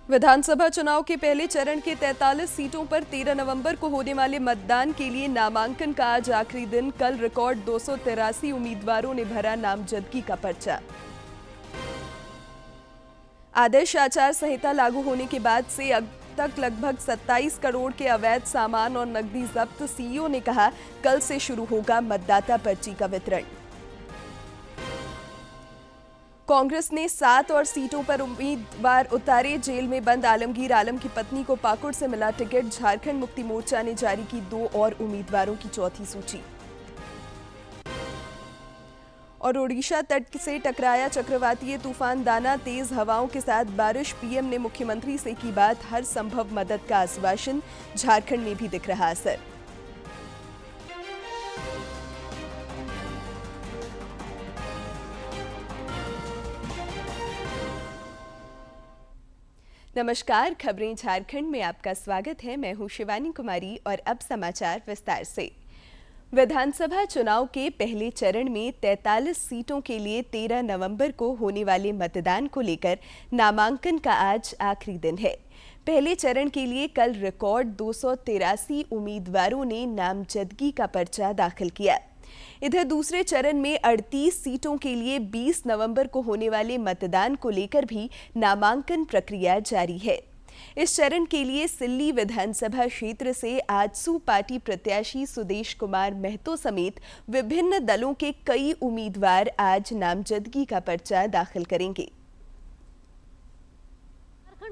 विधानसभा चुनाव के पहले चरण के 43 सीटों पर 13 नवंबर को होने वाले मतदान के लिए नामांकन का आज आखिरी दिन। कल रिकॉर्ड 283 उम्मीदवारों ने भरा नामजदगी का पर्चा। आदर्श आचार संहिता लागू होने के बाद से अब तक लगभग 27 करोड़ के अवैध सामान और नकदी जब्त। सीईओ ने कहा, कल से शुरू होगा मतदाता पर्ची का वितरण। कांग्रेस ने 7 और सीटों पर उम्मीदवार उतारे। जेल में बंद आलमगीर आलम की पत्नी को पाकुड़ से मिला टिकट। झारखंड मुक्ति मोर्चा ने जारी की 2 और उम्मीदवारों की चौथी सूची। और ओडिशा तट से टकराया चक्रवातीय तूफान दाना। तेज हवाओं के साथ बारिश। पीएम ने मुख्यमंत्री से की बात, हर संभव मदद का आश्वासन। झारखंड में भी दिख रहा असर। नमस्कार, खबरें झारखंड में आपका स्वागत है। मैं हूं शिवानी कुमारी और अब समाचार विस्तार से। विधानसभा चुनाव के पहले चरण में 43 सीटों के लिए 13 नवंबर को होने वाले मतदान को लेकर नामांकन का आज आखिरी दिन है। पहले चरण के लिए कल रिकॉर्ड 283 उम्मीदवारों ने नामजदगी का पर्चा दाखिल किया। इधर दूसरे चरण में 38 सीटों के लिए 20 नवंबर को होने वाले मतदान को लेकर भी नामांकन प्रक्रिया जारी है। इस चरण के लिए सिल्ली विधानसभा क्षेत्र से आजसू पार्टी प्रत्याशी सुदेश कुमार महतो समेत विभिन्न दलों के कई उम्मीदवार आज नामजदगी का पर्चा दाखिल करेंगे।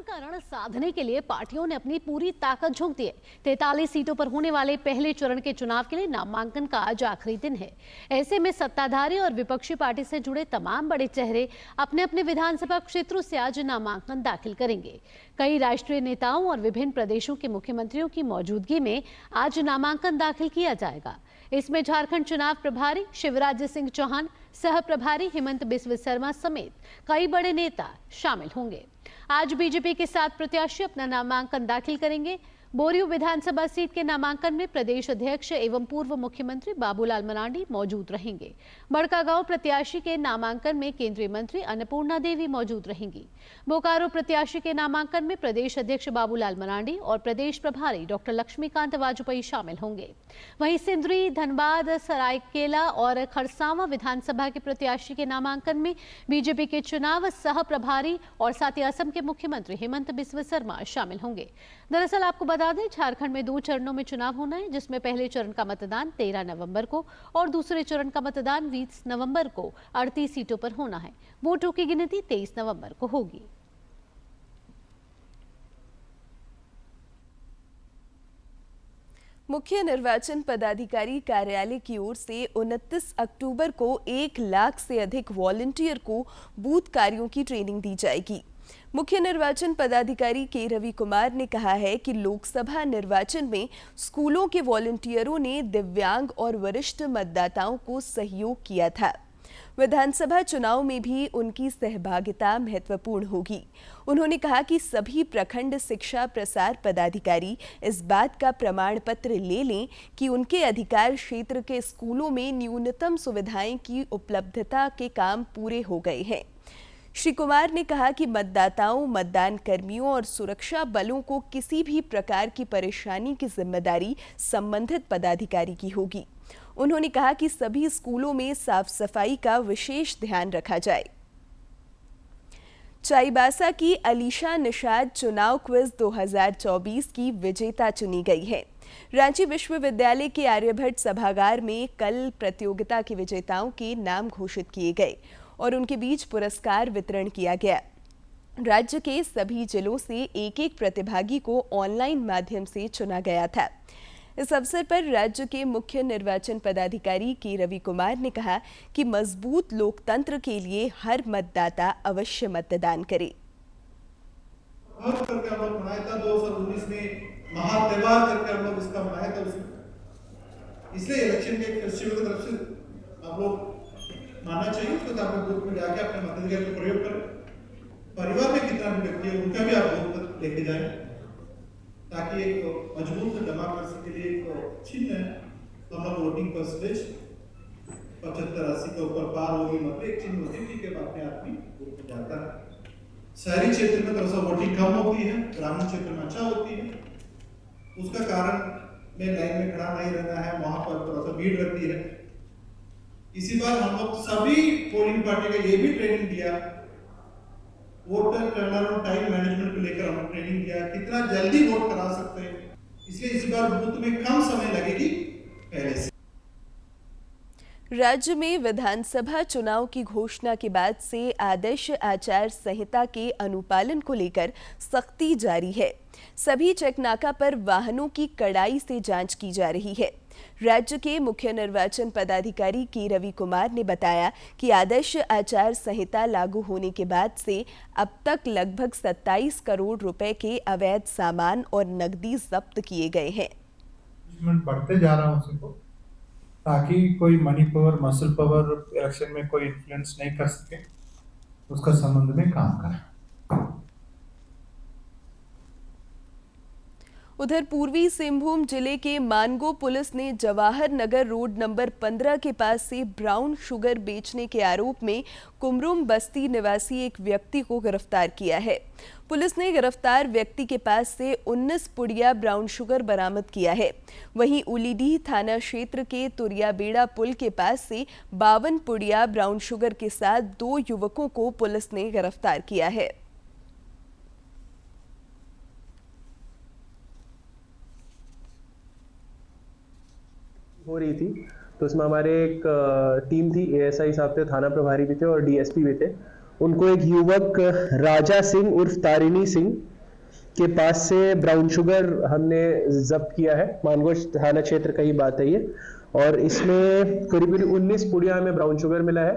का रण साधने के लिए पार्टियों ने अपनी पूरी ताकत झोंक दी है। 43 सीटों पर होने वाले पहले चरण के चुनाव के लिए नामांकन का आज आखिरी दिन है। ऐसे में सत्ताधारी और विपक्षी पार्टी से जुड़े तमाम बड़े चेहरे अपने अपने विधानसभा क्षेत्रों से आज नामांकन दाखिल करेंगे। कई राष्ट्रीय नेताओं और विभिन्न प्रदेशों के मुख्यमंत्रियों की मौजूदगी में आज नामांकन दाखिल किया जाएगा। इसमें झारखंड चुनाव प्रभारी शिवराज सिंह चौहान, सह प्रभारी हेमंत बिस्व शर्मा समेत कई बड़े नेता शामिल होंगे। आज बीजेपी के 7 प्रत्याशी अपना नामांकन दाखिल करेंगे। बोरियो विधानसभा सीट के नामांकन में प्रदेश अध्यक्ष एवं पूर्व मुख्यमंत्री बाबूलाल मरांडी मौजूद रहेंगे। बड़कागांव प्रत्याशी के नामांकन में केंद्रीय मंत्री अन्नपूर्णा देवी मौजूद रहेंगी। बोकारो प्रत्याशी के नामांकन में प्रदेश अध्यक्ष बाबूलाल मरांडी और प्रदेश प्रभारी डॉक्टर लक्ष्मीकांत वाजपेयी शामिल होंगे। वहीं सिंदरी, धनबाद, सरायकेला और खरसावां विधानसभा के प्रत्याशी के नामांकन में बीजेपी के चुनाव सह प्रभारी और साथ ही असम के मुख्यमंत्री हेमंत बिस्व शर्मा शामिल होंगे। दरअसल आपको बता दें, झारखंड में 2 चरणों में चुनाव होना है, जिसमें पहले चरण का मतदान 13 नवंबर को और दूसरे चरण का मतदान 20 नवंबर को 38 सीटों पर होना है। वोटों की गिनती 23 नवंबर को होगी। मुख्य निर्वाचन पदाधिकारी कार्यालय की ओर से 29 अक्टूबर को 1 लाख से अधिक वॉलंटियर को बूथ कार्यों की ट्रेनिंग दी जाएगी। मुख्य निर्वाचन पदाधिकारी के रवि कुमार ने कहा है कि लोकसभा निर्वाचन में स्कूलों के वॉलंटियरों ने दिव्यांग और वरिष्ठ मतदाताओं को सहयोग किया था। विधानसभा चुनाव में भी उनकी सहभागिता महत्वपूर्ण होगी। उन्होंने कहा कि सभी प्रखंड शिक्षा प्रसार पदाधिकारी इस बात का प्रमाण पत्र ले लें कि उनके अधिकार क्षेत्र के स्कूलों में न्यूनतम सुविधाएं की उपलब्धता के काम पूरे हो गए हैं। श्री कुमार ने कहा कि मतदाताओं, मतदान कर्मियों और सुरक्षा बलों को किसी भी प्रकार की परेशानी की जिम्मेदारी संबंधित पदाधिकारी की होगी। उन्होंने कहा कि सभी स्कूलों में साफ सफाई का विशेष ध्यान रखा जाए। चाईबासा की अलीशा निषाद चुनाव क्विज 2024 की विजेता चुनी गई है। रांची विश्वविद्यालय के आर्यभट्ट सभागार में कल प्रतियोगिता के विजेताओं के नाम घोषित किए गए और उनके बीच पुरस्कार वितरण किया गया। राज्य के सभी जिलों से एक प्रतिभागी को ऑनलाइन माध्यम से चुना गया था। इस अवसर पर राज्य के मुख्य निर्वाचन पदाधिकारी के रवि कुमार ने कहा कि मजबूत लोकतंत्र के लिए हर मतदाता अवश्य मतदान करे। करके हम लोग मनाया था 2019 में महात्योहार करके हम लोग इसका मनाया था इसलिए इलेक्शन के फेस्टिवल की तरफ से आप लोग मानना चाहिए उसको अपने बूथ में जाके अपने मताधिकार का प्रयोग करें। परिवार में कितना भी व्यक्ति है उनका भी आप बूथ तक लेके जाएं ताकि एक मजबूत डेमोक्रेसी के लिए एक चिन्ह है। तो हम लोग वोटिंग परसेंटेज 75-80 के ऊपर पार होगी, मतलब एक चिन्ह होती है कि अपने आदमी वोट जाता है। शहरी क्षेत्र में थोड़ा सा वोटिंग कम होती है, ग्रामीण क्षेत्र में अच्छा होती है। उसका कारण में लाइन में खड़ा नहीं रहना है, वहां पर थोड़ा सा भीड़ रहती है। इसी बार हम लोग सभी पोलिंग पार्टी का ये भी ट्रेनिंग दिया, वोटर टर्नर और टाइम मैनेजमेंट को लेकर हम ट्रेनिंग दिया, कितना जल्दी वोट करा सकते हैं। इसलिए इस बार बूथ में कम समय लगेगी पहले से। राज्य में विधानसभा चुनाव की घोषणा के बाद से आदर्श आचार संहिता के अनुपालन को लेकर सख्ती जारी है। सभी चेकनाका पर वाहनों की कड़ाई से जांच की जा रही है। राज्य के मुख्य निर्वाचन पदाधिकारी के रवि कुमार ने बताया कि आदर्श आचार संहिता लागू होने के बाद से अब तक लगभग 27 करोड़ रुपए के अवैध सामान और नकदी जब्त किए गए हैं। बढ़ते जा रहा है ताकि कोई money power, muscle power election में कोई इन्फ्लुएंस नहीं कर सके, उसका संबंध में काम करें। उधर पूर्वी सिंहभूम जिले के मानगो पुलिस ने जवाहर नगर रोड नंबर 15 के पास से ब्राउन शुगर बेचने के आरोप में कुमरुम बस्ती निवासी एक व्यक्ति को गिरफ्तार किया है। पुलिस ने गिरफ्तार व्यक्ति के पास से 19 पुड़िया ब्राउन शुगर बरामद किया है। वहीं उलीडीह थाना क्षेत्र के तुरियाबेड़ा पुल के पास से 52 पुड़िया ब्राउन शुगर के साथ 2 युवकों को पुलिस ने गिरफ्तार किया है। हो रही थी तो उसमें हमारे एक टीम थी, एएसआई साहब थे, थाना प्रभारी भी थे और डीएसपी भी थे। उनको एक युवक राजा सिंह उर्फ तारिणी सिंह के पास से ब्राउन शुगर हमने जब्त किया है। मानगो थाना क्षेत्र का ही बात है ये, और इसमें करीब 19 पुड़िया में ब्राउन शुगर मिला है।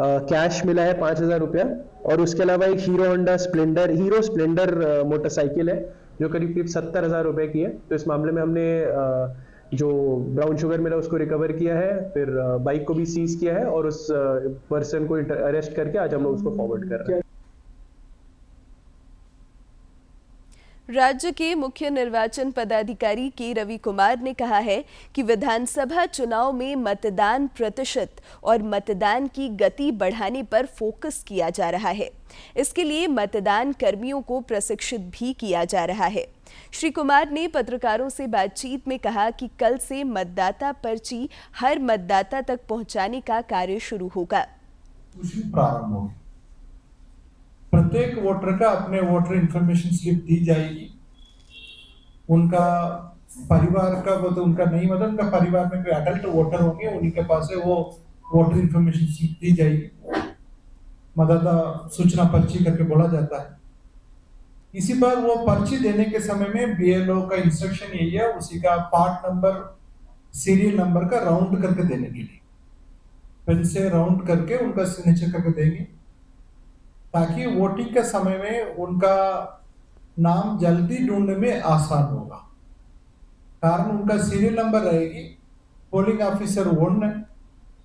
कैश मिला है 5,000 रुपया, और उसके अलावा एक हीरो स्प्लेंडर मोटरसाइकिल है जो करीब 70,000 रुपए की है। तो इस मामले में हमने जो ब्राउन शुगर मिला उसको रिकवर किया है, फिर बाइक को भी सीज किया है और उस पर्सन को अरेस्ट करके आज हम लोग उसको फॉरवर्ड कर रहे हैं। राज्य के मुख्य निर्वाचन पदाधिकारी के रवि कुमार ने कहा है कि विधानसभा चुनाव में मतदान प्रतिशत और मतदान की गति बढ़ाने पर फोकस किया जा रहा है। इसके लिए मतदान कर्मियों को प्रशिक्षित भी किया जा रहा है। श्री कुमार ने पत्रकारों से बातचीत में कहा कि कल से मतदाता पर्ची हर मतदाता तक पहुंचाने का कार्य शुरू होगा। प्रारंभ होगी, प्रत्येक वोटर का अपने वोटर इंफॉर्मेशन स्लिप दी जाएगी। उनका परिवार का वो तो उनका नहीं, मतलब उनका परिवार में कोई एडल्ट वोटर होंगे, उन्हीं के पास है वो वोटर इंफॉर्मेशन स्लिप दी जाएगी। मतदाता सूचना पर्ची करके बोला जाता है। इसी बार वो पर्ची देने के समय में बीएलओ का इंस्ट्रक्शन यही है, उसी का पार्ट नंबर, सीरियल नंबर का राउंड करके देने के लिए पेन से राउंड करके उनका सिग्नेचर करके देंगे, ताकि वोटिंग के समय में उनका नाम जल्दी ढूंढने में आसान होगा। कारण उनका सीरियल नंबर रहेगी, पोलिंग ऑफिसर वन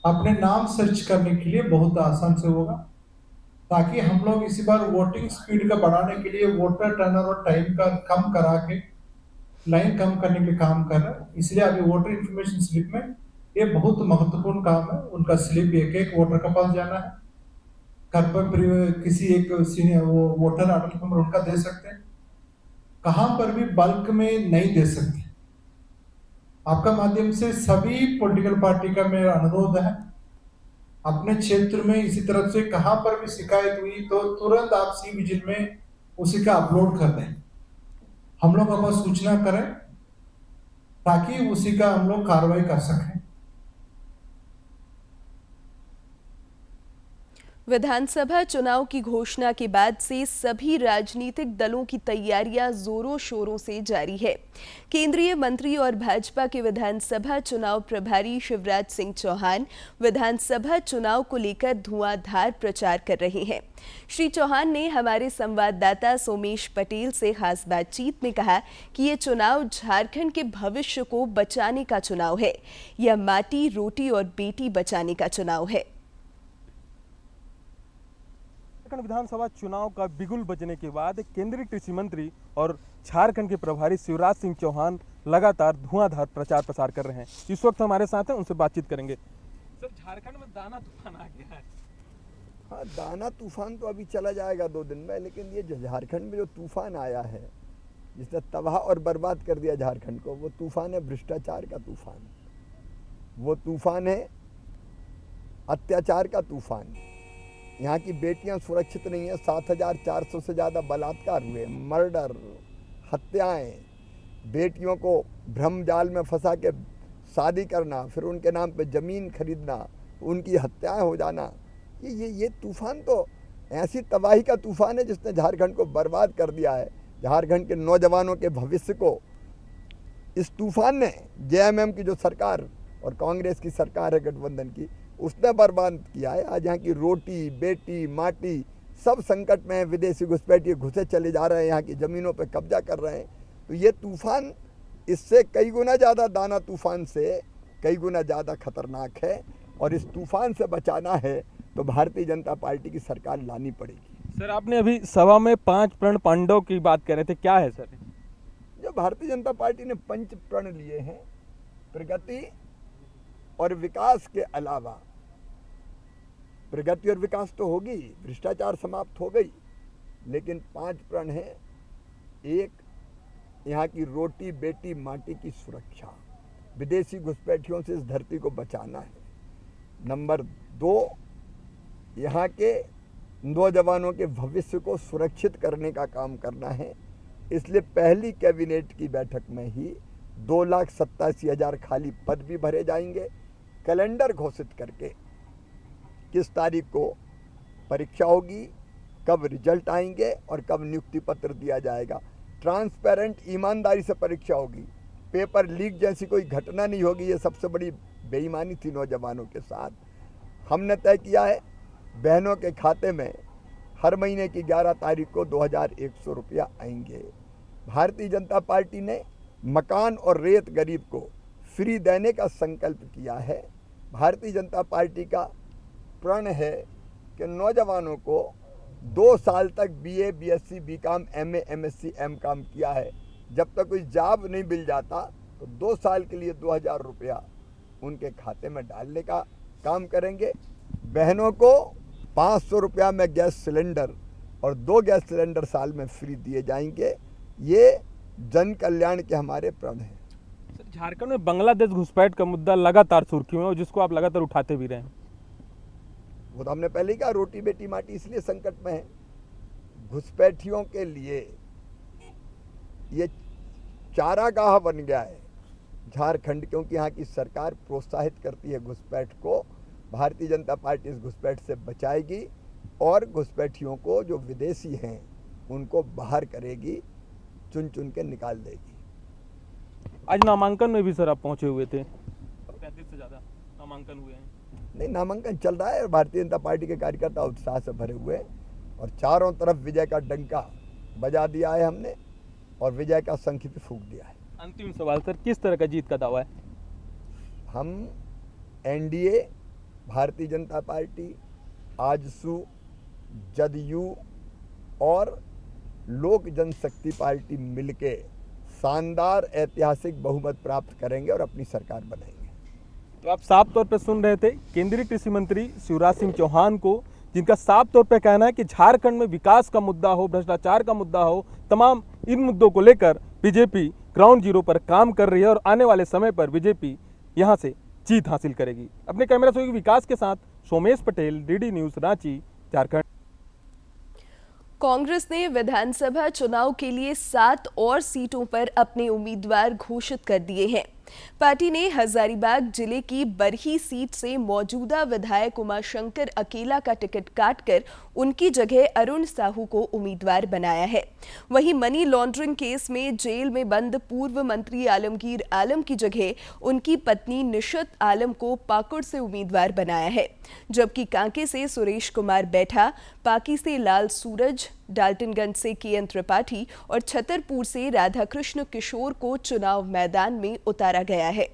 अपने नाम सर्च करने के लिए बहुत आसान से होगा। ताकि हम लोग इसी बार वोटिंग स्पीड का बढ़ाने के लिए वोटर टर्नर और टाइम का कम करा के लाइन कम करने के लिए काम कर रहे हैं। इसलिए अभी वोटर इंफॉर्मेशन स्लिप में ये बहुत महत्वपूर्ण काम है। उनका स्लिप एक वोटर के पास जाना है, घर पर किसी एक सीनियर वो वोटर अडल्ट नंबर उनका दे सकते हैं, कहां पर भी बल्क में नहीं दे सकते। आपका माध्यम से सभी पॉलिटिकल पार्टी का मेरा अनुरोध है, अपने क्षेत्र में इसी तरफ से कहां पर भी शिकायत हुई तो तुरंत आप सी विजिल में उसी का अपलोड कर दें, हम लोग अपना सूचना करें ताकि उसी का हम लोग कार्रवाई कर सकें। विधानसभा चुनाव की घोषणा के बाद से सभी राजनीतिक दलों की तैयारियां जोरों शोरों से जारी है। केंद्रीय मंत्री और भाजपा के विधानसभा चुनाव प्रभारी शिवराज सिंह चौहान विधानसभा चुनाव को लेकर धुआंधार प्रचार कर रहे हैं। श्री चौहान ने हमारे संवाददाता सोमेश पटेल से खास बातचीत में कहा कि ये चुनाव झारखंड के भविष्य को बचाने का चुनाव है। यह माटी, रोटी और बेटी बचाने का चुनाव है। झारखंड विधानसभा चुनाव का बिगुल बजने के बाद केंद्रीय कृषि मंत्री और झारखंड के प्रभारी शिवराज सिंह चौहान लगातार धुआंधार प्रचार प्रसार कर रहे हैं। इस वक्त हमारे साथ हैं, उनसे बातचीत करेंगे। सर, झारखंड में दाना तूफान आ गया है, हाँ, दाना तूफान तो अभी चला जाएगा 2 दिन में, लेकिन ये जो झारखंड में जो तूफान आया है जिसने तबाह और बर्बाद कर दिया झारखंड को, वो तूफान है भ्रष्टाचार का तूफान, वो तूफान है अत्याचार का तूफान। यहाँ की बेटियां सुरक्षित नहीं है, 7,400 से ज़्यादा बलात्कार हुए, मर्डर, हत्याएं, बेटियों को भ्रम जाल में फंसा के शादी करना, फिर उनके नाम पे ज़मीन खरीदना, उनकी हत्याएं हो जाना, ये तूफान तो ऐसी तबाही का तूफान है जिसने झारखंड को बर्बाद कर दिया है। झारखंड के नौजवानों के भविष्य को इस तूफान ने, जेएमएम की जो सरकार और कांग्रेस की सरकार है गठबंधन की, उसने बर्बाद किया है। आज यहाँ की रोटी, बेटी, माटी सब संकट में है। विदेशी घुसपैठिए घुसे चले जा रहे हैं, यहाँ की ज़मीनों पे कब्जा कर रहे हैं। तो ये तूफान इससे कई गुना ज़्यादा, दाना तूफान से कई गुना ज़्यादा खतरनाक है, और इस तूफान से बचाना है तो भारतीय जनता पार्टी की सरकार लानी पड़ेगी। सर, आपने अभी सभा में 5 प्रण पांडव की बात कर रहे थे, क्या है सर? जो भारतीय जनता पार्टी ने 5 प्रण लिए हैं, प्रगति और विकास के अलावा, प्रगति और विकास तो होगी, भ्रष्टाचार समाप्त हो गई, लेकिन 5 प्रण हैं। 1, यहाँ की रोटी, बेटी, माटी की सुरक्षा, विदेशी घुसपैठियों से इस धरती को बचाना है। नंबर 2, यहाँ के नौजवानों के भविष्य को सुरक्षित करने का काम करना है। इसलिए पहली कैबिनेट की बैठक में ही 2,87,000 खाली पद भी भरे जाएंगे। कैलेंडर घोषित करके किस तारीख को परीक्षा होगी, कब रिजल्ट आएंगे और कब नियुक्ति पत्र दिया जाएगा। ट्रांसपेरेंट, ईमानदारी से परीक्षा होगी, पेपर लीक जैसी कोई घटना नहीं होगी। ये सबसे बड़ी बेईमानी थी नौजवानों के साथ। हमने तय किया है बहनों के खाते में हर महीने की 11 तारीख को 2,100 रुपया आएंगे। भारतीय जनता पार्टी ने मकान और रेत गरीब को फ्री देने का संकल्प किया है। भारतीय जनता पार्टी का प्रण है कि नौजवानों को 2 साल तक BA, BSc, BCom, MA, MSc, MCom किया है, जब तक कोई जॉब नहीं मिल जाता तो 2 साल के लिए 2,000 रुपया उनके खाते में डालने का काम करेंगे। बहनों को 500 रुपया में गैस सिलेंडर और 2 गैस सिलेंडर साल में फ्री दिए जाएंगे। ये जन कल्याण के हमारे प्रण हैं। झारखंड में बांग्लादेश घुसपैठ का मुद्दा लगातार सुर्खियों में, और जिसको आप लगातार उठाते भी रहे हैं। वो तो हमने पहले ही कहा, रोटी बेटी माटी इसलिए संकट में है। घुसपैठियों के लिए ये चारागाह बन गया है झारखंड, क्योंकि यहाँ की सरकार प्रोत्साहित करती है घुसपैठ को। भारतीय जनता पार्टी इस घुसपैठ से बचाएगी और घुसपैठियों को, जो विदेशी हैं, उनको बाहर करेगी, चुन चुन के निकाल देगी। आज नामांकन में भी सर आप पहुंचे हुए थे, 35 से ज़्यादा नामांकन हुए हैं। नहीं, नामांकन चल रहा है और भारतीय जनता पार्टी के कार्यकर्ता उत्साह से भरे हुए हैं, और चारों तरफ विजय का डंका बजा दिया है हमने, और विजय का शंख भी फूंक दिया है। अंतिम सवाल सर, किस तरह का जीत का दावा है? हम NDA, भारतीय जनता पार्टी, आजसू, जदयू और लोक जनशक्ति पार्टी मिलके शानदार ऐतिहासिक बहुमत प्राप्त करेंगे और अपनी सरकार बनाएंगे। तो आप साफ तौर पर सुन रहे थे केंद्रीय कृषि मंत्री शिवराज सिंह चौहान को, जिनका साफ तौर पर कहना है कि झारखंड में विकास का मुद्दा हो, भ्रष्टाचार का मुद्दा हो, तमाम इन मुद्दों को लेकर बीजेपी ग्राउंड जीरो पर काम कर रही है, और आने वाले समय पर बीजेपी यहां से जीत हासिल करेगी। अपने कैमरा सहयोगी विकास के साथ सोमेश पटेल, DD न्यूज़, रांची, झारखंड। कांग्रेस ने विधानसभा चुनाव के लिए 7 और सीटों पर अपने उम्मीदवार घोषित कर दिए हैं। पार्टी ने हजारीबाग जिले की बरही सीट से मौजूदा विधायक उमाशंकर अकेला का टिकट काटकर उनकी जगह अरुण साहू को उम्मीदवार बनाया है। वहीं मनी लॉन्ड्रिंग केस में जेल में बंद पूर्व मंत्री आलमगीर आलम की जगह उनकी पत्नी निशत आलम को पाकुड़ से उम्मीदवार बनाया है, जबकि कांके से सुरेश कुमार बैठा, पाकी से लाल सूरज, डाल्टनगंज से KN त्रिपाठी और छतरपुर से राधाकृष्ण किशोर को चुनाव मैदान में उतारा गया है।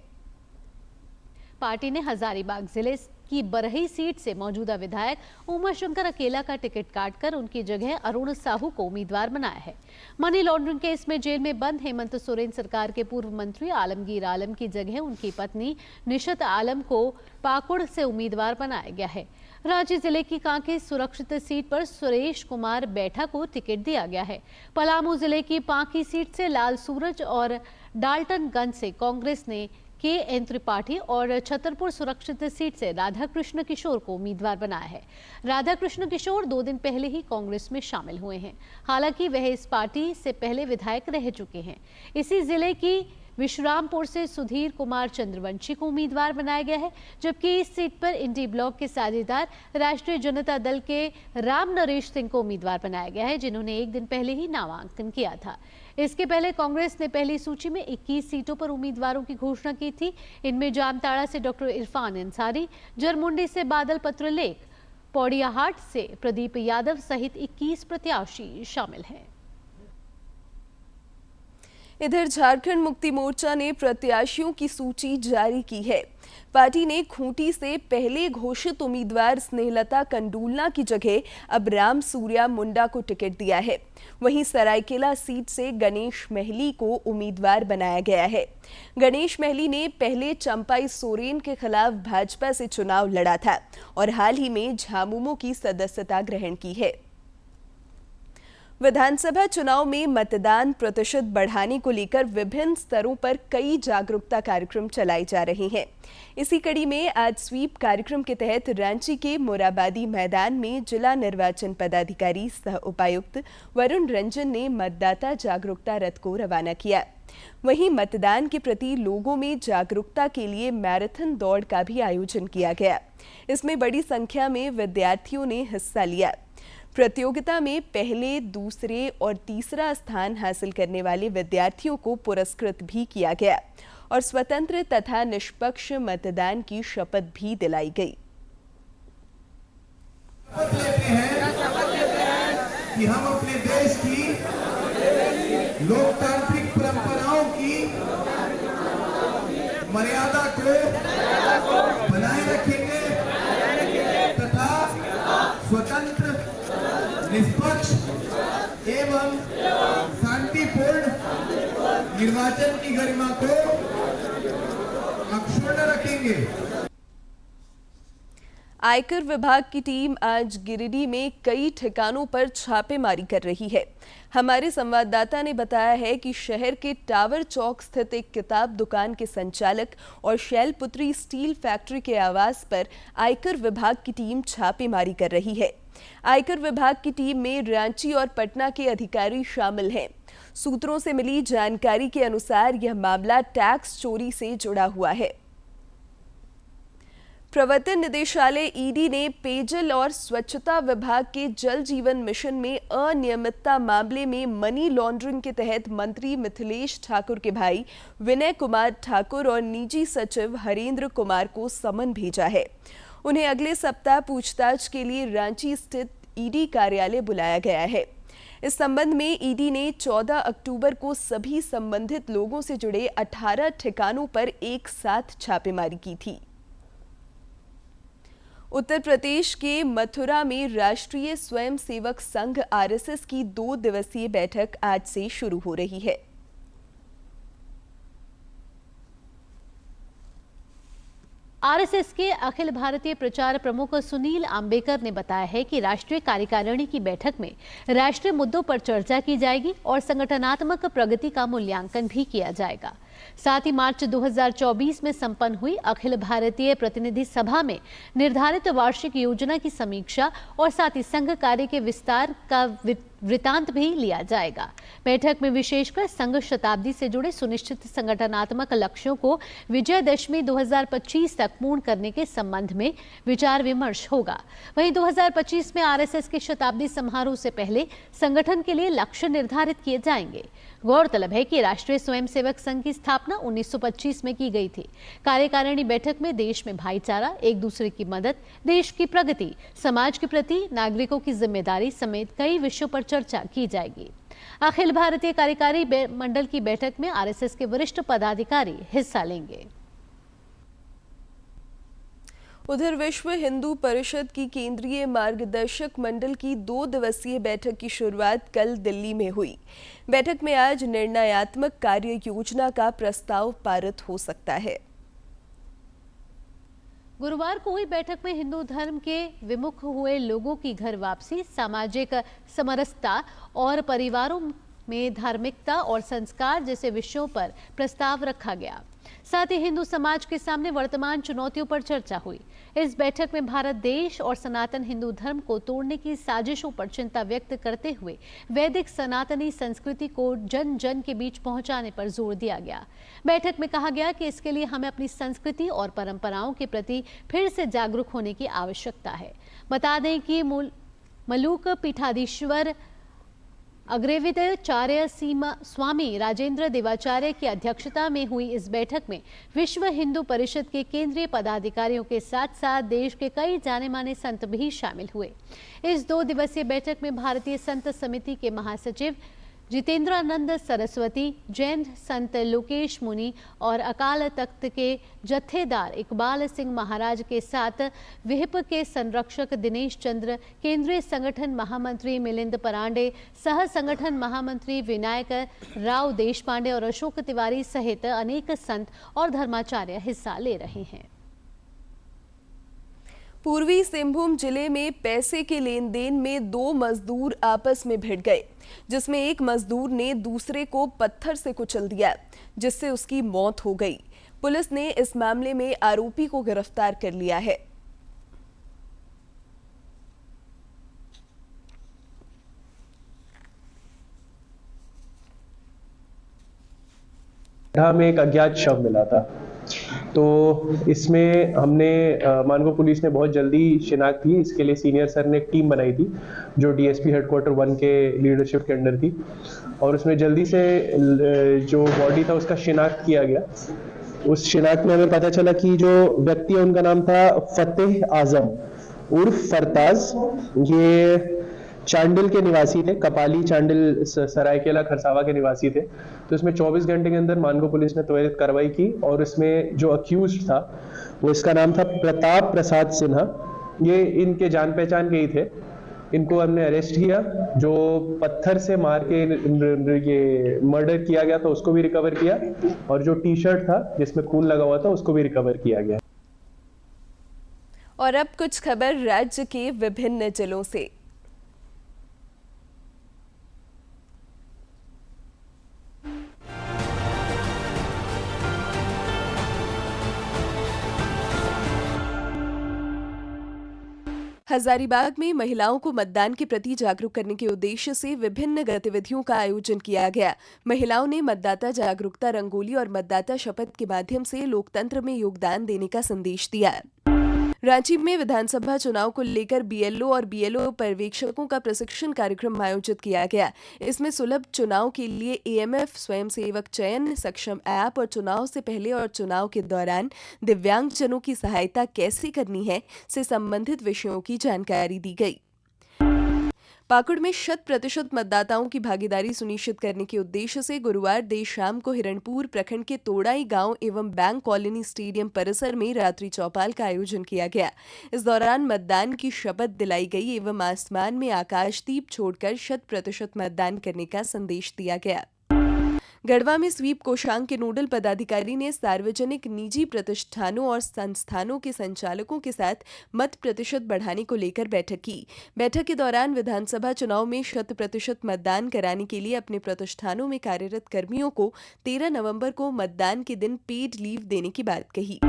पार्टी ने हजारीबाग जिले की की बरही सीट से मौजूदा विधायक उमाशंकर अकेला का टिकट काटकर उनकी जगह अरुण साहू को उम्मीदवार बनाया है। मनी लॉन्ड्रिंग केस में जेल में बंद हेमंत सोरेन सरकार के पूर्व मंत्री आलमगीर आलम की जगह उनकी पत्नी निशत आलम को पाकुड़ से उम्मीदवार बनाया गया है। रांची जिले की कांके सुरक्षित सीट पर सुरेश कुमार बैठा को टिकट दिया गया है। पलामू जिले की पांकी सीट से लाल सूरज और डाल्टनगंज से कांग्रेस ने के.एन. त्रिपाठी और छतरपुर सुरक्षित सीट से राधाकृष्ण किशोर को उम्मीदवार बनाया है। राधाकृष्ण किशोर 2 दिन पहले ही कांग्रेस में शामिल हुए हैं। हालांकि वह इस पार्टी से पहले विधायक रह चुके हैं। इसी जिले की विश्रामपुर से सुधीर कुमार चंद्रवंशी को उम्मीदवार बनाया गया है, जबकि इस सीट पर इंडी ब्लॉक के साझेदार राष्ट्रीय जनता दल के राम नरेश सिंह को उम्मीदवार बनाया गया है, जिन्होंने 1 दिन पहले ही नामांकन किया था। इसके पहले कांग्रेस ने पहली सूची में 21 सीटों पर उम्मीदवारों की घोषणा की थी। इनमें जामताड़ा से डॉक्टर इरफान अंसारी, जरमुंडी से बादल पत्रलेख, पौड़ियाहाट से प्रदीप यादव सहित 21 प्रत्याशी शामिल हैं। इधर झारखंड मुक्ति मोर्चा ने प्रत्याशियों की सूची जारी की है। पार्टी ने खूंटी से पहले घोषित उम्मीदवार स्नेहलता कंडूलना की जगह अब राम सूर्या मुंडा को टिकट दिया है। वहीं सरायकेला सीट से गणेश महली को उम्मीदवार बनाया गया है। गणेश महली ने पहले चंपाई सोरेन के खिलाफ भाजपा से चुनाव लड़ा था और हाल ही में झामुमो की सदस्यता ग्रहण की है। विधानसभा चुनाव में मतदान प्रतिशत बढ़ाने को लेकर विभिन्न स्तरों पर कई जागरूकता कार्यक्रम चलाए जा रहे हैं। इसी कड़ी में आज स्वीप कार्यक्रम के तहत रांची के मोराबादी मैदान में जिला निर्वाचन पदाधिकारी सह उपायुक्त वरुण रंजन ने मतदाता जागरूकता रथ को रवाना किया। वहीं मतदान के प्रति लोगों में जागरूकता के लिए मैराथन दौड़ का भी आयोजन किया गया। इसमें बड़ी संख्या में विद्यार्थियों ने हिस्सा लिया। प्रतियोगिता में पहले, दूसरे और तीसरा स्थान हासिल करने वाले विद्यार्थियों को पुरस्कृत भी किया गया और स्वतंत्र तथा निष्पक्ष मतदान की शपथ भी दिलाई गई। कि हम अपने देश की लोकतांत्रिक परंपराओं की मर्यादा को बनाए रखेंगे तथा स्वतंत्र, निष्पक्ष एवं शांतिपूर्ण निर्वाचन की गरिमा को अक्षुण्ण रखेंगे। आयकर विभाग की टीम आज गिरिडीह में कई ठिकानों पर छापेमारी कर रही है। हमारे संवाददाता ने बताया है कि शहर के टावर चौक स्थित एक किताब दुकान के संचालक और शैलपुत्री स्टील फैक्ट्री के आवास पर आयकर विभाग की टीम छापेमारी कर रही है। आयकर विभाग की टीम में रांची और पटना के अधिकारी शामिल हैं। सूत्रों से मिली जानकारी के अनुसार यह मामला टैक्स चोरी से जुड़ा हुआ है। प्रवर्तन निदेशालय ईडी ने पेयजल और स्वच्छता विभाग के जल जीवन मिशन में अनियमितता मामले में मनी लॉन्ड्रिंग के तहत मंत्री मिथिलेश ठाकुर के भाई विनय कुमार ठाकुर और निजी सचिव हरेंद्र कुमार को समन भेजा है। उन्हें अगले सप्ताह पूछताछ के लिए रांची स्थित ईडी कार्यालय बुलाया गया है। इस संबंध में ईडी ने 14 अक्टूबर को सभी संबंधित लोगों से जुड़े 18 ठिकानों पर एक साथ छापेमारी की थी। उत्तर प्रदेश के मथुरा में राष्ट्रीय स्वयंसेवक संघ आरएसएस की 2 दिवसीय बैठक आज से शुरू हो रही है। आरएसएस के अखिल भारतीय प्रचार प्रमुख सुनील आम्बेकर ने बताया है कि राष्ट्रीय कार्यकारिणी की बैठक में राष्ट्रीय मुद्दों पर चर्चा की जाएगी और संगठनात्मक प्रगति का मूल्यांकन भी किया जाएगा। साथ ही मार्च 2024 में संपन्न हुई अखिल भारतीय प्रतिनिधि सभा में निर्धारित वार्षिक योजना की समीक्षा और साथ ही संघ कार्य के विस्तार का वृतांत भी लिया जाएगा। बैठक में विशेषकर संघ शताब्दी से जुड़े सुनिश्चित संगठनात्मक लक्ष्यों को विजयदशमी 2025 तक पूर्ण करने के संबंध में विचार विमर्श होगा। वहीं 2025 में आरएसएस के शताब्दी समारोह से पहले संगठन के लिए लक्ष्य निर्धारित किए जाएंगे। गौरतलब है कि राष्ट्रीय स्वयंसेवक संघ की स्थापना 1925 में की गई थी। कार्यकारिणी बैठक में देश में भाईचारा, एक दूसरे की मदद, देश की प्रगति, समाज के प्रति नागरिकों की जिम्मेदारी समेत कई विषयों पर चर्चा की जाएगी। अखिल भारतीय कार्यकारी मंडल की बैठक में आरएसएस के वरिष्ठ पदाधिकारी हिस्सा लेंगे। उधर विश्व हिंदू परिषद की केंद्रीय मार्गदर्शक मंडल की 2 दिवसीय बैठक की शुरुआत कल दिल्ली में हुई। बैठक में आज निर्णयात्मक कार्य योजना का प्रस्ताव पारित हो सकता है। गुरुवार को हुई बैठक में हिंदू धर्म के विमुख हुए लोगों की घर वापसी, सामाजिक समरसता और परिवारों में धार्मिकता और संस्कार जैसे विषयों पर प्रस्ताव रखा गया। साथ ही हिंदू समाज के सामने वर्तमान चुनौतियों पर चर्चा हुई। इस बैठक में भारत देश और सनातन हिंदू धर्म को तोड़ने की साजिशों पर चिंता व्यक्त करते हुए वैदिक सनातनी संस्कृति को जन जन के बीच पहुंचाने पर जोर दिया गया। बैठक में कहा गया कि इसके लिए हमें अपनी संस्कृति और परंपराओं के प्रति फिर से जागरूक होने की आवश्यकता है। बता दें कि मलूक पीठाधीश्वर अग्रविदाचार्य स्वामी राजेंद्र देवाचार्य की अध्यक्षता में हुई इस बैठक में विश्व हिंदू परिषद के केंद्रीय पदाधिकारियों के साथ साथ देश के कई जाने माने संत भी शामिल हुए। इस 2 दिवसीय बैठक में भारतीय संत समिति के महासचिव जितेंद्रानंद सरस्वती, जैन संत लोकेश मुनि और अकाल तख्त के जत्थेदार इकबाल सिंह महाराज के साथ विहिप के संरक्षक दिनेश चंद्र, केंद्रीय संगठन महामंत्री मिलिंद परांडे, सह संगठन महामंत्री विनायक राव देशपांडे और अशोक तिवारी सहित अनेक संत और धर्माचार्य हिस्सा ले रहे हैं। पूर्वी सिंहभूम जिले में पैसे के लेन देन में 2 मजदूर आपस में भिड़ गए, जिसमें एक मजदूर ने दूसरे को पत्थर से कुचल दिया, जिससे उसकी मौत हो गई। पुलिस ने इस मामले में आरोपी को गिरफ्तार कर लिया है। में एक अज्ञात शव मिला था, तो इसमें हमने मानगो पुलिस ने बहुत जल्दी शिनाख्त की। इसके लिए सीनियर सर ने एक टीम बनाई थी जो डीएसपी हेडक्वार्टर 1 के लीडरशिप के अंडर थी, और उसमें जल्दी से जो बॉडी था उसका शिनाख्त किया गया। उस शिनाख्त में हमें पता चला कि जो व्यक्ति है उनका नाम था फतेह आजम उर्फ फरताज। ये चांडिल के निवासी थे, कपाली चांडिल सरायकेला खरसावा के निवासी थे। तो इसमें 24 घंटे के अंदर मानगो पुलिस ने त्वरित कार्रवाई की और इसमें जो अक्यूज्ड था वो इसका नाम था प्रताप प्रसाद सिन्हा। ये इनके जान पहचान के ही थे। इनको हमने अरेस्ट किया। जो पत्थर से मार के ये मर्डर किया गया था उसको भी रिकवर किया, और जो टी शर्ट था जिसमें खून लगा हुआ था उसको भी रिकवर किया गया। और अब कुछ खबर राज्य के विभिन्न जिलों से। हजारीबाग में महिलाओं को मतदान के प्रति जागरूक करने के उद्देश्य से विभिन्न गतिविधियों का आयोजन किया गया। महिलाओं ने मतदाता जागरूकता रंगोली और मतदाता शपथ के माध्यम से लोकतंत्र में योगदान देने का संदेश दिया। रांची में विधानसभा चुनाव को लेकर बीएलओ और बीएलओ पर्यवेक्षकों का प्रशिक्षण कार्यक्रम आयोजित किया गया। इसमें सुलभ चुनाव के लिए एएमएफ स्वयंसेवक चयन, सक्षम ऐप और चुनाव से पहले और चुनाव के दौरान दिव्यांगजनों की सहायता कैसे करनी है से संबंधित विषयों की जानकारी दी गई। पाकुड़ में 100% मतदाताओं की भागीदारी सुनिश्चित करने के उद्देश्य से गुरुवार देर शाम को हिरणपुर प्रखंड के तोड़ाई गांव एवं बैंक कॉलोनी स्टेडियम परिसर में रात्रि चौपाल का आयोजन किया गया। इस दौरान मतदान की शपथ दिलाई गई एवं आसमान में आकाशदीप छोड़कर 100% मतदान करने का संदेश दिया गया। गढ़वा में स्वीप कोषांग के नोडल पदाधिकारी ने सार्वजनिक निजी प्रतिष्ठानों और संस्थानों के संचालकों के साथ मत प्रतिशत बढ़ाने को लेकर बैठक की। बैठक के दौरान विधानसभा चुनाव में 100% मतदान कराने के लिए अपने प्रतिष्ठानों में कार्यरत कर्मियों को 13 नवंबर को मतदान के दिन पेड लीव देने की बात कही।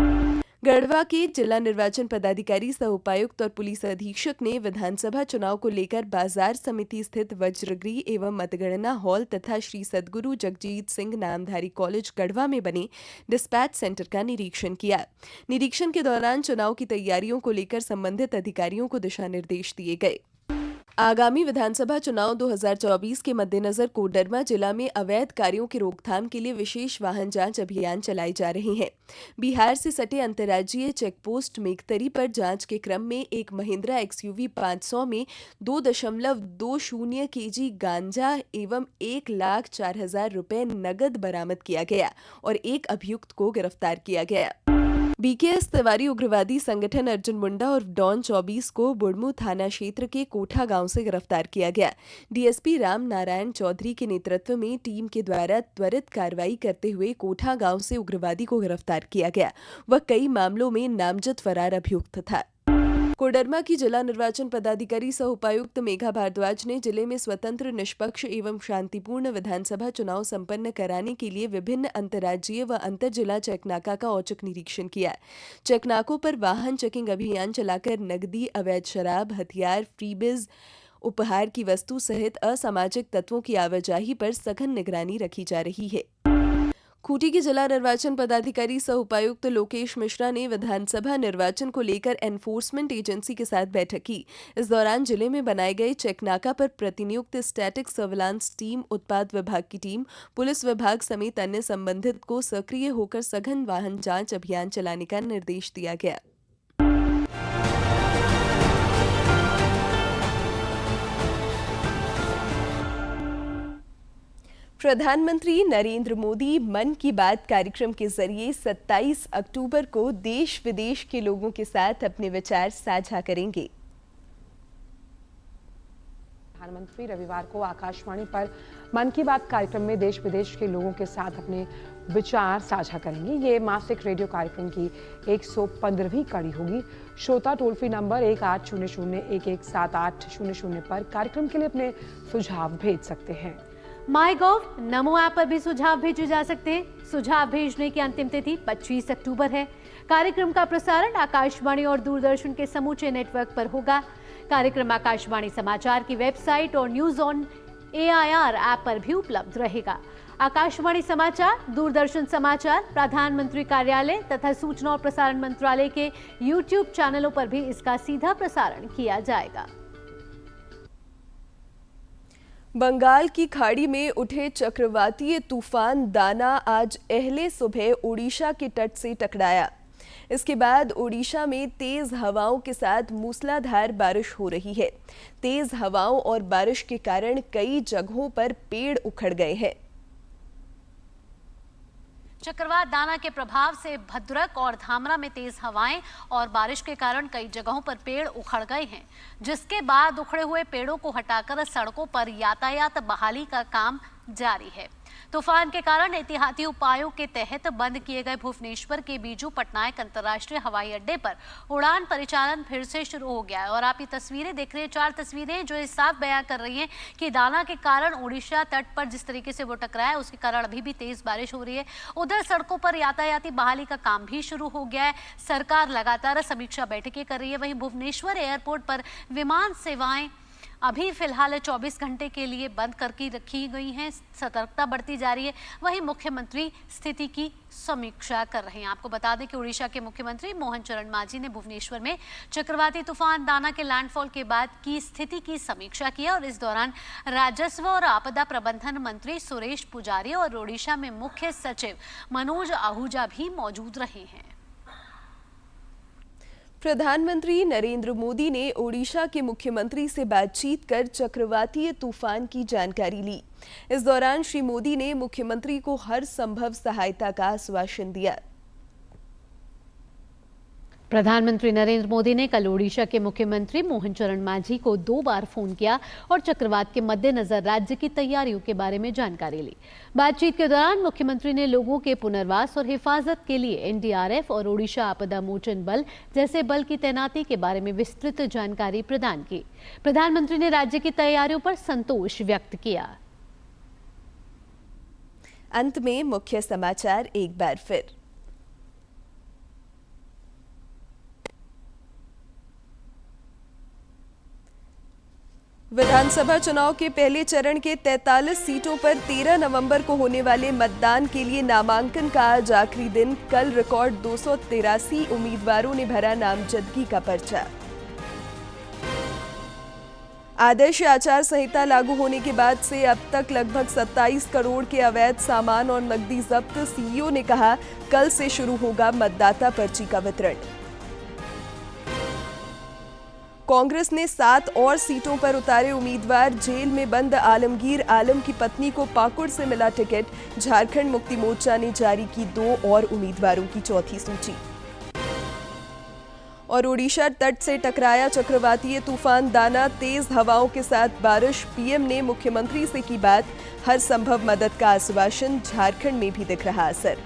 गढ़वा के जिला निर्वाचन पदाधिकारी सह उपायुक्त और पुलिस अधीक्षक ने विधानसभा चुनाव को लेकर बाजार समिति स्थित वज्रगृह एवं मतगणना हॉल तथा श्री सद्गुरु जगजीत सिंह नामधारी कॉलेज गढ़वा में बने डिस्पैच सेंटर का निरीक्षण किया। निरीक्षण के दौरान चुनाव की तैयारियों को लेकर संबंधित अधिकारियों को दिशा निर्देश दिए गए। आगामी विधानसभा चुनाव 2024 के मद्देनजर कोडरमा जिला में अवैध कार्यों की रोकथाम के लिए विशेष वाहन जांच अभियान चलाए जा रहे हैं। बिहार से सटे अंतर्राज्यीय चेकपोस्ट मेघतरी पर जांच के क्रम में एक महिंद्रा एक्सयूवी 500 में 2.20 kg गांजा एवं 1,04,000 रुपए नगद बरामद किया गया और एक अभियुक्त को गिरफ्तार किया गया। बीकेएस तिवारी उग्रवादी संगठन अर्जुन मुंडा और डॉन 24 को बुढ़मू थाना क्षेत्र के कोठा गांव से गिरफ्तार किया गया। डीएसपी राम नारायण चौधरी के नेतृत्व में टीम के द्वारा त्वरित कार्रवाई करते हुए कोठा गांव से उग्रवादी को गिरफ्तार किया गया। वह कई मामलों में नामजद फरार अभियुक्त था। कोडरमा की जिला निर्वाचन पदाधिकारी सह उपायुक्त मेघा भारद्वाज ने जिले में स्वतंत्र, निष्पक्ष एवं शांतिपूर्ण विधानसभा चुनाव संपन्न कराने के लिए विभिन्न अंतर्राज्यीय व अंतर जिला चेकनाका का औचक निरीक्षण किया। चेकनाकों पर वाहन चेकिंग अभियान चलाकर नकदी, अवैध शराब, हथियार, फ्रीबिज, उपहार की वस्तु सहित असामाजिक तत्वों की आवाजाही पर सघन निगरानी रखी जा रही है। खूंटी के जिला निर्वाचन पदाधिकारी सह उपायुक्त लोकेश मिश्रा ने विधानसभा निर्वाचन को लेकर एनफोर्समेंट एजेंसी के साथ बैठक की। इस दौरान जिले में बनाए गए चेकनाका पर प्रतिनियुक्त स्टैटिक सर्विलांस टीम, उत्पाद विभाग की टीम, पुलिस विभाग समेत अन्य संबंधित को सक्रिय होकर सघन वाहन जांच अभियान चलाने का निर्देश दिया गया। प्रधानमंत्री नरेंद्र मोदी मन की बात कार्यक्रम के जरिए 27 अक्टूबर को देश विदेश के लोगों के साथ अपने विचार साझा करेंगे। प्रधानमंत्री रविवार को आकाशवाणी पर मन की बात कार्यक्रम में देश विदेश के लोगों के साथ अपने विचार साझा करेंगे। ये मासिक रेडियो कार्यक्रम की 115वीं कड़ी होगी। श्रोता टोल फ्री नंबर 1800117800 पर कार्यक्रम के लिए अपने सुझाव भेज सकते हैं। माईगॉव, नमो ऐप पर भी सुझाव भेजे जा सकते हैं। सुझाव भेजने की अंतिम तिथि 25 अक्टूबर है। कार्यक्रम का प्रसारण आकाशवाणी और दूरदर्शन के समूचे नेटवर्क पर होगा। कार्यक्रम आकाशवाणी समाचार की वेबसाइट और न्यूज ऑन AIR ऐप पर भी उपलब्ध रहेगा। आकाशवाणी समाचार, दूरदर्शन समाचार, प्रधानमंत्री कार्यालय तथा सूचना और प्रसारण मंत्रालय के YouTube चैनलों पर भी इसका सीधा प्रसारण किया जाएगा। बंगाल की खाड़ी में उठे चक्रवातीय तूफान दाना आज अहले सुबह ओडिशा के तट से टकराया। इसके बाद ओडिशा में तेज हवाओं के साथ मूसलाधार बारिश हो रही है। तेज हवाओं और बारिश के कारण कई जगहों पर पेड़ उखड़ गए हैं। चक्रवात दाना के प्रभाव से भद्रक और धामरा में तेज हवाएं और बारिश के कारण कई जगहों पर पेड़ उखड़ गए हैं, जिसके बाद उखड़े हुए पेड़ों को हटाकर सड़कों पर यातायात बहाली का काम जारी है। तूफान के कारण एहतियाती उपायों के तहत बंद किए गए भुवनेश्वर के बीजू पटनायक अंतर्राष्ट्रीय हवाई अड्डे पर उड़ान परिचालन फिर से शुरू हो गया है। और आप ये तस्वीरें देख रहे हैं, 4 तस्वीरें जो साफ बयां कर रही हैं कि दाना के कारण ओडिशा तट पर जिस तरीके से वो टकराया है, उसके कारण अभी भी तेज बारिश हो रही है। उधर सड़कों पर यातायाती बहाली का काम भी शुरू हो गया है। सरकार लगातार समीक्षा बैठकें कर रही है। वहीं भुवनेश्वर एयरपोर्ट पर विमान सेवाएं अभी फिलहाल 24 घंटे के लिए बंद करके रखी गई हैं। सतर्कता बढ़ती जा रही है। वहीं मुख्यमंत्री स्थिति की समीक्षा कर रहे हैं। आपको बता दें कि उड़ीसा के मुख्यमंत्री मोहन चरण मांझी ने भुवनेश्वर में चक्रवाती तूफान दाना के लैंडफॉल के बाद की स्थिति की समीक्षा की और इस दौरान राजस्व और आपदा प्रबंधन मंत्री सुरेश पुजारी और ओडिशा में मुख्य सचिव मनोज आहूजा भी मौजूद रहे हैं। प्रधानमंत्री नरेंद्र मोदी ने ओडिशा के मुख्यमंत्री से बातचीत कर चक्रवातीय तूफान की जानकारी ली। इस दौरान श्री मोदी ने मुख्यमंत्री को हर संभव सहायता का आश्वासन दिया। प्रधानमंत्री नरेंद्र मोदी ने कल ओडिशा के मुख्यमंत्री मोहन चरण मांझी को 2 बार फोन किया और चक्रवात के मद्देनजर राज्य की तैयारियों के बारे में जानकारी ली। बातचीत के दौरान मुख्यमंत्री ने लोगों के पुनर्वास और हिफाजत के लिए NDRF और ओडिशा आपदा मोचन बल जैसे बल की तैनाती के बारे में विस्तृत जानकारी प्रदान की। प्रधानमंत्री ने राज्य की तैयारियों पर संतोष व्यक्त किया। अंत में मुख्य समाचार एक बार फिर। विधानसभा चुनाव के पहले चरण के 43 सीटों पर 13 नवंबर को होने वाले मतदान के लिए नामांकन का आज आखिरी दिन। कल रिकॉर्ड 283 उम्मीदवारों ने भरा नामजदगी का पर्चा। आदर्श आचार संहिता लागू होने के बाद से अब तक लगभग 27 करोड़ के अवैध सामान और नकदी जब्त। सीईओ ने कहा, कल से शुरू होगा मतदाता पर्ची का वितरण। कांग्रेस ने 7 और सीटों पर उतारे उम्मीदवार। जेल में बंद आलमगीर आलम की पत्नी को पाकुड़ से मिला टिकट। झारखंड मुक्ति मोर्चा ने जारी की 2 और उम्मीदवारों की चौथी सूची। और ओडिशा तट से टकराया चक्रवातीय तूफान दाना, तेज हवाओं के साथ बारिश। पीएम ने मुख्यमंत्री से की बात, हर संभव मदद का आश्वासन। झारखंड में भी दिख रहा असर।